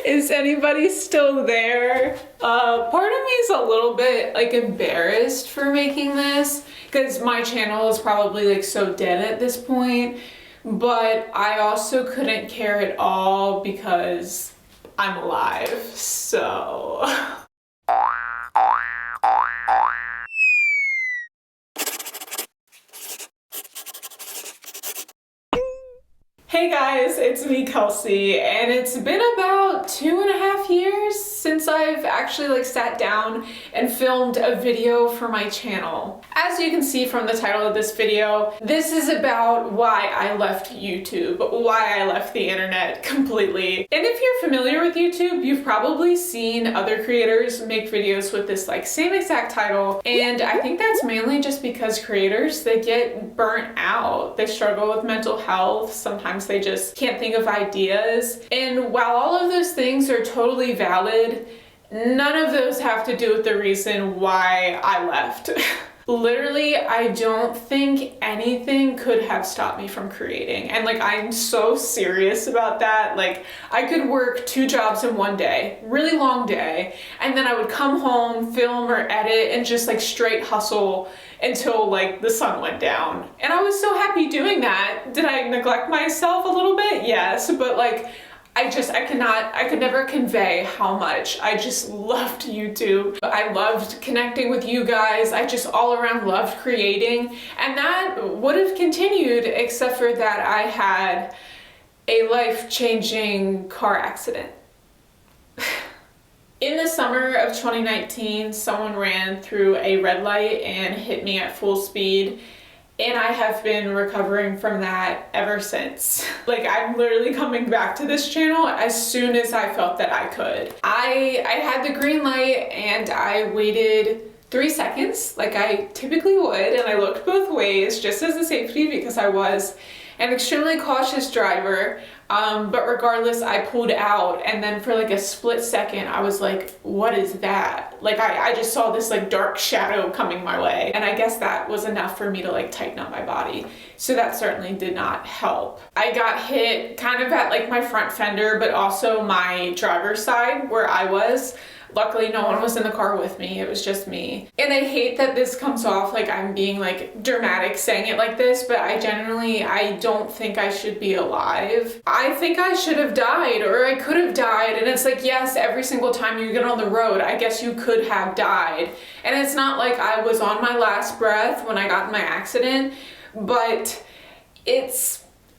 Is anybody still there? Part of me is a little bit like embarrassed for making this because my channel is probably like so dead at this point, but I also couldn't care at all because I'm alive, so. Hey guys, it's me, Kelsey, and it's been about 2.5 years since I've actually sat down and filmed a video for my channel. As you can see from the title of this video, this is about why I left YouTube, why I left the internet completely. And if you're familiar with YouTube, you've probably seen other creators make videos with this same exact title, and I think that's mainly just because creators, they get burnt out. They struggle with mental health, sometimes they just can't think of ideas. And while all of those things are totally valid, none of those have to do with the reason why I left. Literally, I don't think anything could have stopped me from creating. And I'm so serious about that. I could work 2 jobs in one day, really long day, and then I would come home, film or edit, and just straight hustle until the sun went down. And I was so happy doing that. Did I neglect myself a little bit? Yes, but I could never convey how much I just loved YouTube. I loved connecting with you guys. I just all around loved creating, and that would have continued except for that I had a life-changing car accident. In the summer of 2019, someone ran through a red light and hit me at full speed. And I have been recovering from that ever since. I'm literally coming back to this channel as soon as I felt that I could. I had the green light and I waited 3 seconds like I typically would, and I looked both ways just as a safety because I was an extremely cautious driver. But regardless, I pulled out, and then for a split second, I was like, what is that? I just saw this dark shadow coming my way, and I guess that was enough for me to tighten up my body. So that certainly did not help. I got hit kind of at my front fender, but also my driver's side where I was. Luckily, no one was in the car with me. It was just me. And I hate that this comes off like I'm being dramatic saying it like this, but I don't think I should be alive. I think I should have died, or I could have died. And it's yes, every single time you get on the road, I guess you could have died. And it's not like I was on my last breath when I got in my accident, but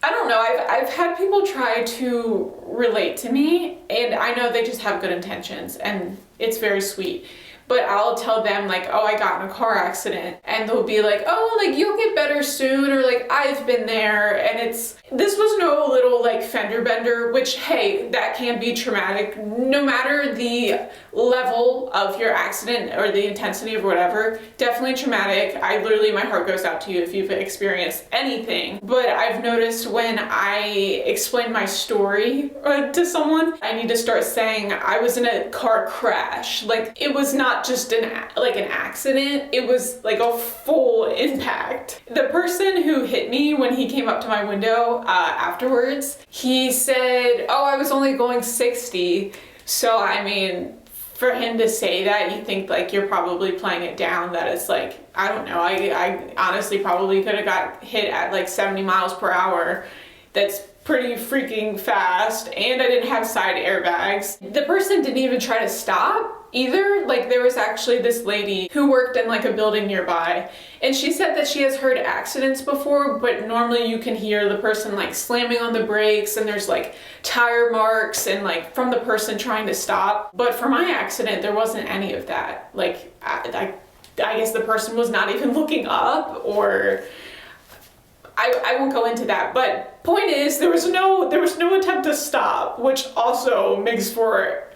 I don't know, I've had people try to relate to me, and I know they just have good intentions, and it's very sweet. But I'll tell them oh, I got in a car accident, and they'll be oh, you'll get better soon, or I've been there, and this was no little fender bender, which, hey, that can be traumatic, no matter the level of your accident or the intensity of whatever, definitely traumatic. My heart goes out to you if you've experienced anything. But I've noticed when I explain my story to someone, I need to start saying I was in a car crash. It was not just an accident, it was a full impact. The person who hit me, when he came up to my window afterwards, he said, oh, I was only going 60. So I mean, for him to say that, you think you're probably playing it down, that it's I don't know, I honestly probably could have got hit at 70 miles per hour. That's pretty freaking fast, and I didn't have side airbags. The person didn't even try to stop either. There was actually this lady who worked in a building nearby, and she said that she has heard accidents before, but normally you can hear the person slamming on the brakes, and there's tire marks and from the person trying to stop. But for my accident, there wasn't any of that. I guess the person was not even looking up, or I won't go into that, but point is, there was no attempt to stop, which also makes for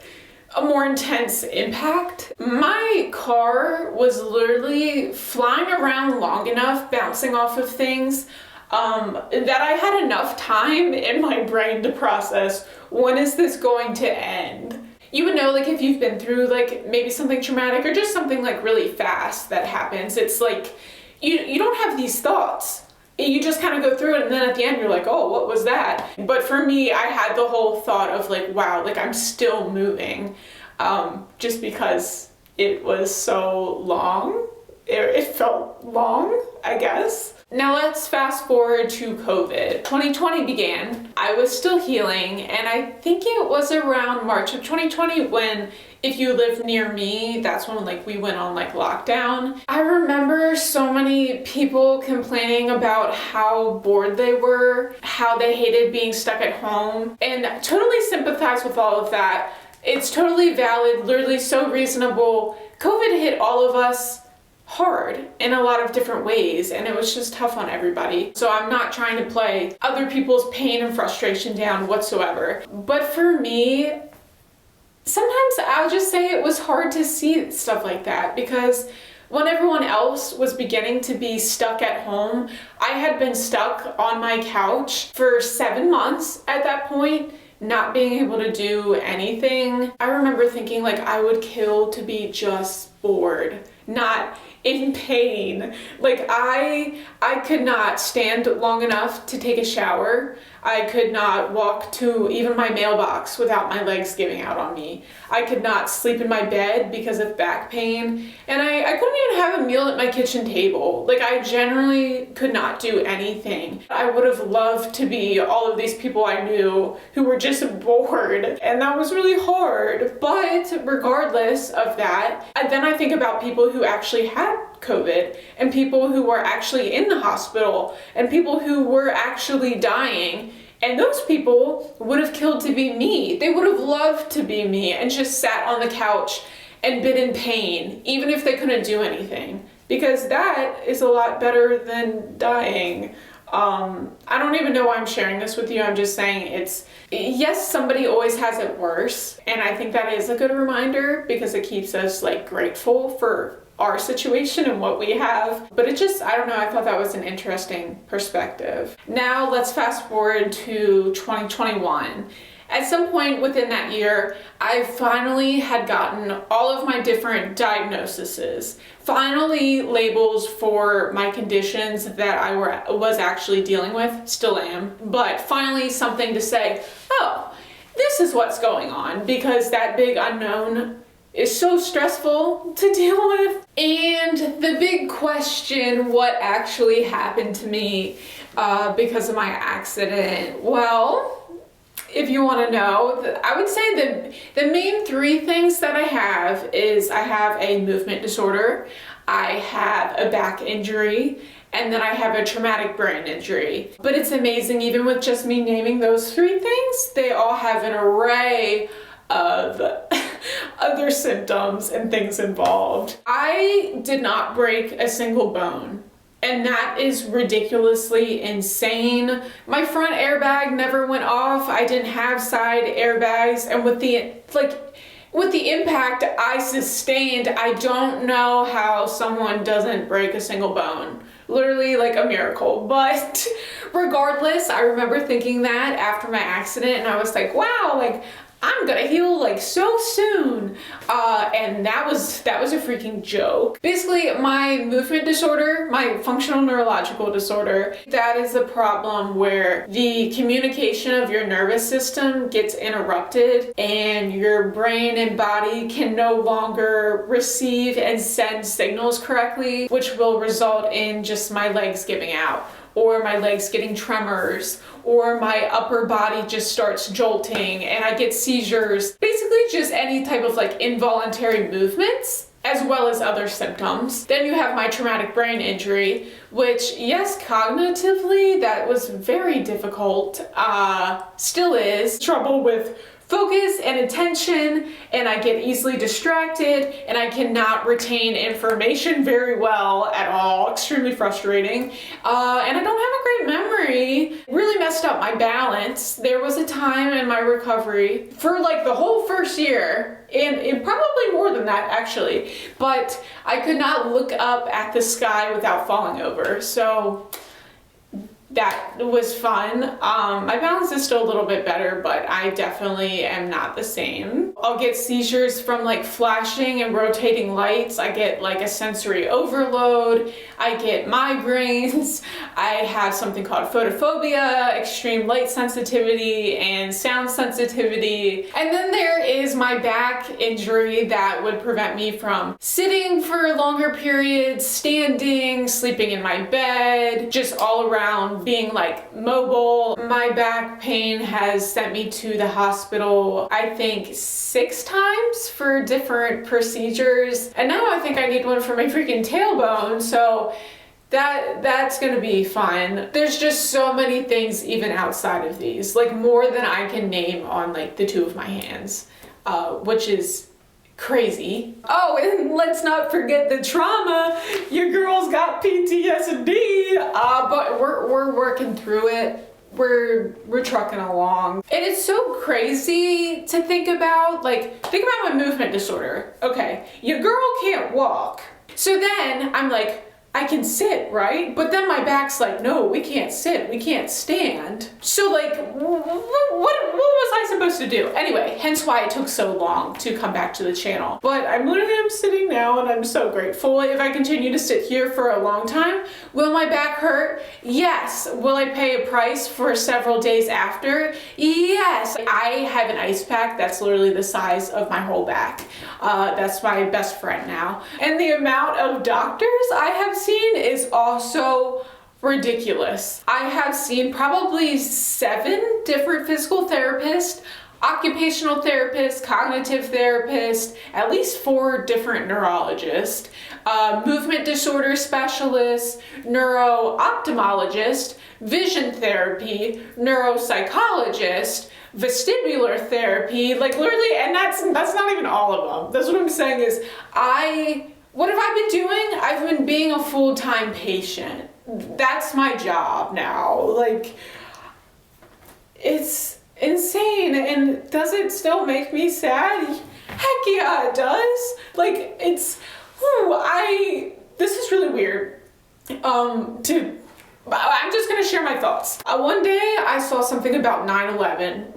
a more intense impact. My car was literally flying around long enough, bouncing off of things, that I had enough time in my brain to process, when is this going to end? You would know if you've been through maybe something traumatic or just something really fast that happens, it's you don't have these thoughts. you just kind of go through it, and then at the end you're like, oh, what was that? But for me, I had the whole thought of like, wow, like I'm still moving, just because it was so long. It felt long, I guess. Now let's fast forward to COVID. 2020 began. I was still healing, and I think it was around March of 2020 when, if you live near me, that's when like we went on like lockdown. I remember so many people complaining about how bored they were, how they hated being stuck at home, and totally sympathize with all of that. It's totally valid, literally so reasonable. COVID hit all of us hard in a lot of different ways, and it was just tough on everybody. So I'm not trying to play other people's pain and frustration down whatsoever. But for me, sometimes I'll just say it was hard to see stuff like that, because when everyone else was beginning to be stuck at home, I had been stuck on my couch for 7 months at that point, not being able to do anything. I remember thinking like I would kill to be just bored, not in pain. Like I could not stand long enough to take a shower. I could not walk to even my mailbox without my legs giving out on me. I could not sleep in my bed because of back pain. And I couldn't even have a meal at my kitchen table. Like I generally could not do anything. I would have loved to be all of these people I knew who were just bored. And that was really hard. But regardless of that, then I think about people who actually had COVID, and people who were actually in the hospital, and people who were actually dying. And those people would have killed to be me. They would have loved to be me and just sat on the couch and been in pain, even if they couldn't do anything, because that is a lot better than dying. I don't even know why I'm sharing this with you. I'm just saying yes, somebody always has it worse. And I think that is a good reminder, because it keeps us like grateful for our situation and what we have. But it just, I don't know, I thought that was an interesting perspective. Now let's fast forward to 2021. At some point within that year, I finally had gotten all of my different diagnoses, finally labels for my conditions that I was actually dealing with, still am, but finally something to say, oh, this is what's going on, because that big unknown is so stressful to deal with. And the big question, what actually happened to me because of my accident? Well, if you want to know, I would say the main 3 things that I have is I have a movement disorder, I have a back injury, and then I have a traumatic brain injury. But it's amazing, even with just me naming those 3 things, they all have an array of other symptoms and things involved. I did not break a single bone, and that is ridiculously insane. My front airbag never went off. I didn't have side airbags, and with the impact I sustained, I don't know how someone doesn't break a single bone. Literally like a miracle. But regardless, I remember thinking that after my accident, and I was like, wow, like I'm gonna heal like so soon. And that was a freaking joke. Basically, my movement disorder, my functional neurological disorder, that is a problem where the communication of your nervous system gets interrupted, and your brain and body can no longer receive and send signals correctly, which will result in just my legs giving out, or my legs getting tremors, or my upper body just starts jolting and I get seizures. Basically just any type of like involuntary movements, as well as other symptoms. Then you have my traumatic brain injury, which yes, cognitively, that was very difficult, still is. Trouble with focus and attention, and I get easily distracted, and I cannot retain information very well at all. Extremely frustrating. And I don't have a great memory. Really messed up my balance. There was a time in my recovery for like the whole first year, and probably more than that actually, but I could not look up at the sky without falling over. So That was fun. My balance is still a little bit better, but I definitely am not the same. I'll get seizures from like flashing and rotating lights. I get like a sensory overload. I get migraines. I have something called photophobia, extreme light sensitivity, and sound sensitivity. And then there is my back injury that would prevent me from sitting for longer periods, standing, sleeping in my bed, just all around being like mobile. My back pain has sent me to the hospital, I think 6 times for different procedures. And now I think I need one for my freaking tailbone. So that's gonna be fun. There's just so many things even outside of these, like more than I can name on like the 2 of my hands, which is crazy. Oh, and let's not forget the trauma. Your girl's got PTSD, but we're working through it. We're trucking along. And it's so crazy to think about. Like, think about my movement disorder. Okay, your girl can't walk. So then I'm like, I can sit, right? But then my back's like, no, we can't sit, we can't stand. So like, what was I supposed to do? Anyway, hence why it took so long to come back to the channel. But I'm sitting now and I'm so grateful. If I continue to sit here for a long time, will my back hurt? Yes. Will I pay a price for several days after? Yes. I have an ice pack that's literally the size of my whole back. That's my best friend now. And the amount of doctors I have seen is also ridiculous. I have seen probably 7 different physical therapists, occupational therapists, cognitive therapists, at least 4 different neurologists, movement disorder specialists, neuro-ophthalmologist, vision therapy, neuropsychologist, vestibular therapy, like literally, and that's not even all of them. That's what I'm saying is what have I been doing? I've been being a full-time patient. That's my job now. Like, it's insane. And does it still make me sad? Heck yeah, it does. Like, this is really weird. I'm just gonna share my thoughts. One day I saw something about 9/11.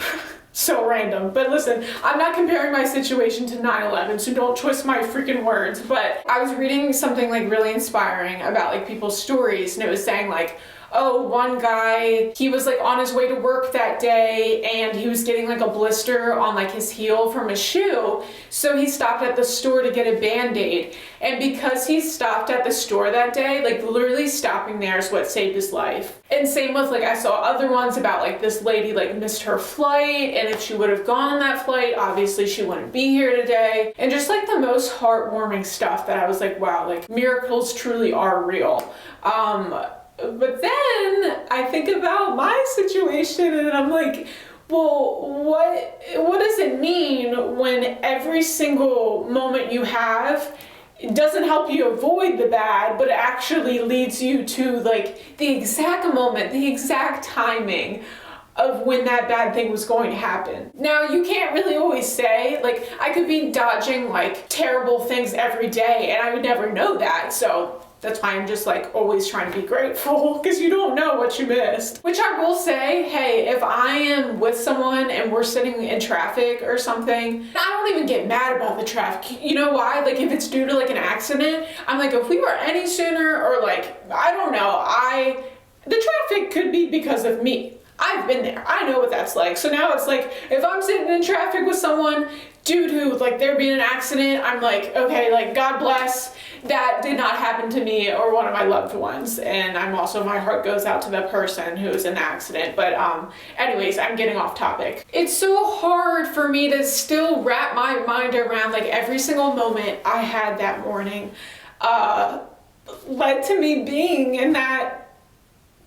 So random, but listen, I'm not comparing my situation to 9/11, so don't twist my freaking words, but I was reading something like really inspiring about like people's stories, and it was saying like, oh, one guy, he was like on his way to work that day and he was getting like a blister on like his heel from a shoe. So he stopped at the store to get a Band-Aid. And because he stopped at the store that day, like literally stopping there is what saved his life. And same with like, I saw other ones about like this lady like missed her flight, and if she would have gone on that flight, obviously she wouldn't be here today. And just like the most heartwarming stuff that I was like, wow, like miracles truly are real. But then I think about my situation and I'm like, well, what does it mean when every single moment you have, it doesn't help you avoid the bad, but actually leads you to like the exact moment, the exact timing of when that bad thing was going to happen. Now, you can't really always say, like, I could be dodging like terrible things every day and I would never know that, so that's why I'm just like always trying to be grateful, because you don't know what you missed. Which I will say, hey, if I am with someone and we're sitting in traffic or something, I don't even get mad about the traffic. You know why? Like if it's due to like an accident, I'm like, if we were any sooner, or like, I don't know, the traffic could be because of me. I've been there. I know what that's like. So now it's like, if I'm sitting in traffic with someone due to like there being an accident, I'm like, okay, like God bless, that did not happen to me or one of my loved ones. And I'm also, my heart goes out to the person who was in the accident. But anyways, I'm getting off topic. It's so hard for me to still wrap my mind around like every single moment I had that morning led to me being in that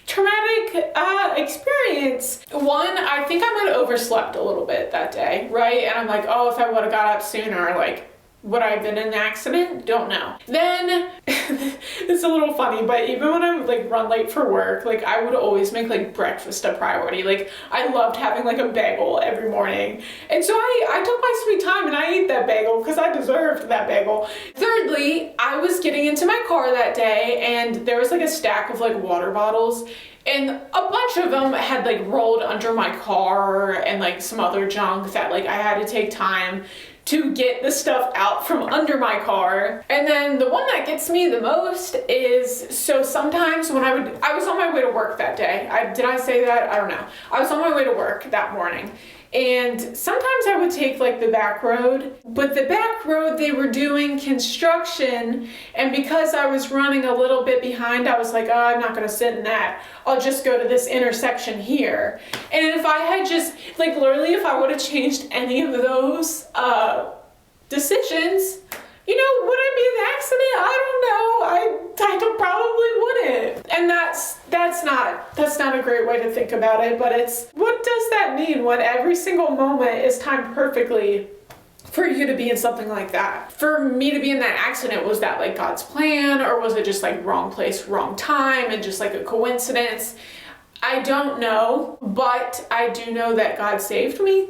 traumatic experience. One, I think I might have overslept a little bit that day, right? And I'm like, oh, if I would have got up sooner, like, would I have been in an accident? Don't know. Then, it's a little funny, but even when I would like run late for work, like I would always make like breakfast a priority. Like I loved having like a bagel every morning. And so I took my sweet time and I ate that bagel because I deserved that bagel. Thirdly, I was getting into my car that day and there was like a stack of like water bottles And a bunch of them had like rolled under my car and like some other junk that like I had to take time to get the stuff out from under my car. And then the one that gets me the most is, so sometimes when I was on my way to work that day. Did I say that? I don't know. I was on my way to work that morning. And sometimes I would take like the back road, but the back road, they were doing construction. And because I was running a little bit behind, I was like, oh, I'm not gonna sit in that. I'll just go to this intersection here. And if I had just, like literally, if I would have changed any of those decisions, you know, would I be in an accident? I don't know. I probably wouldn't. And that's not a great way to think about it, but it's, what does that mean when every single moment is timed perfectly for you to be in something like that? For me to be in that accident, was that like God's plan, or was it just like wrong place, wrong time, and just like a coincidence? I don't know, but I do know that God saved me.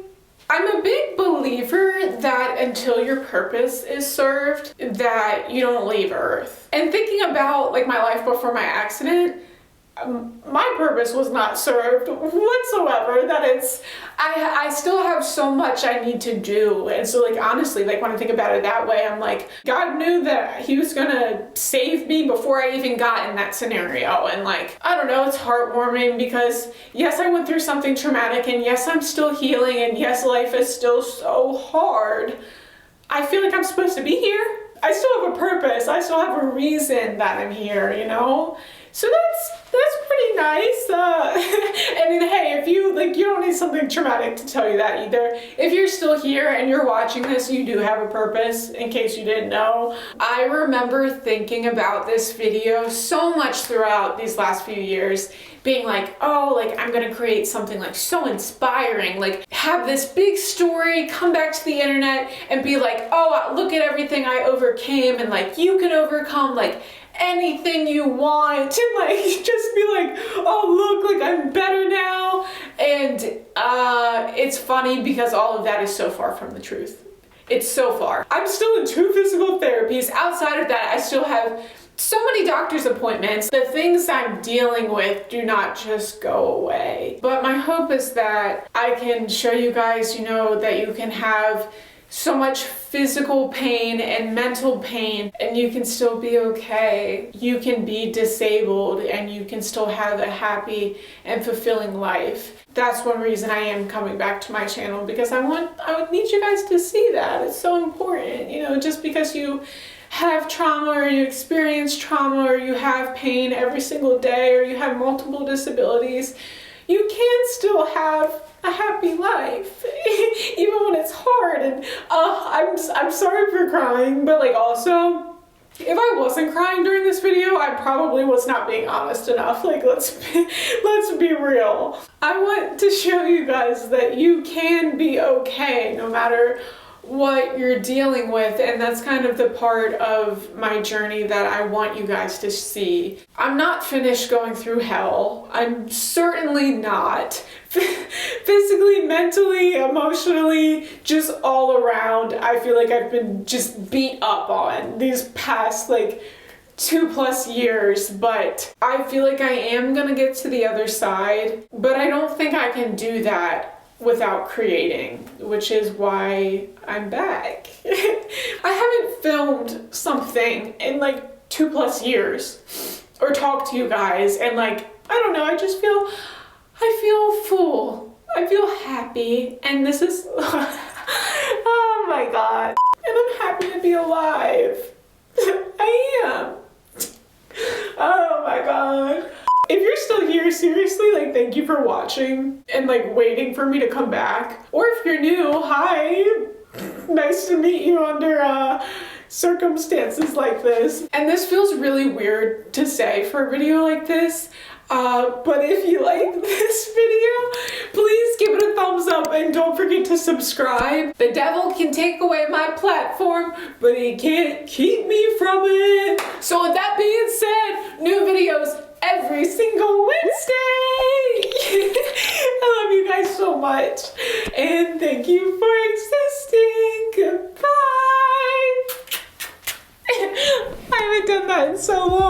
I'm a big believer that until your purpose is served, that you don't leave Earth. And thinking about like my life before my accident, my purpose was not served whatsoever. That it's, I still have so much I need to do. And so like honestly, like when I think about it that way, I'm like, God knew that he was gonna save me before I even got in that scenario. And like, I don't know, it's heartwarming because yes, I went through something traumatic, and yes, I'm still healing, and yes, life is still so hard. I feel like I'm supposed to be here. I still have a purpose. I still have a reason that I'm here, you know? So that's pretty nice. I mean, hey, if you don't need something traumatic to tell you that either. If you're still here and you're watching this, you do have a purpose, in case you didn't know. I remember thinking about this video so much throughout these last few years, being like, oh, like I'm gonna create something like so inspiring, like have this big story, come back to the internet and be like, oh, look at everything I overcame, and like you can overcome like anything you want, and like just be like, oh look, like I'm better now. And it's funny because all of that is so far from the truth. It's so far. I'm still in 2 physical therapies. Outside of that, I still have so many doctor's appointments. The things I'm dealing with do not just go away. But my hope is that I can show you guys, you know, that you can have so much physical pain and mental pain, and you can still be okay. You can be disabled and you can still have a happy and fulfilling life. That's one reason I am coming back to my channel, because I would need you guys to see that. It's so important, you know, just because you have trauma, or you experience trauma, or you have pain every single day, or you have multiple disabilities, you can still have a happy life, even when it's hard. And I'm sorry for crying, but like also, if I wasn't crying during this video, I probably was not being honest enough. Like let's be real. I want to show you guys that you can be okay no matter what you're dealing with, and that's kind of the part of my journey that I want you guys to see. I'm not finished going through hell. I'm certainly not. Physically, mentally, emotionally, just all around, I feel like I've been just beat up on these past like 2+ years, but I feel like I am gonna get to the other side, but I don't think I can do that without creating, which is why I'm back. I haven't filmed something in like 2+ years or talked to you guys, and like, I don't know, I feel full. I feel happy, and this is, oh my God. And I'm happy to be alive. I am. Oh my God. If you're still here, seriously, like thank you for watching and like waiting for me to come back. Or if you're new, hi. Nice to meet you under circumstances like this. And this feels really weird to say for a video like this. But if you like this video, please give it a thumbs up and don't forget to subscribe. The devil can take away my platform, but he can't keep me from it. So with that being said, new videos every single Wednesday. I love you guys so much, and thank you for existing. Goodbye. I haven't done that in so long.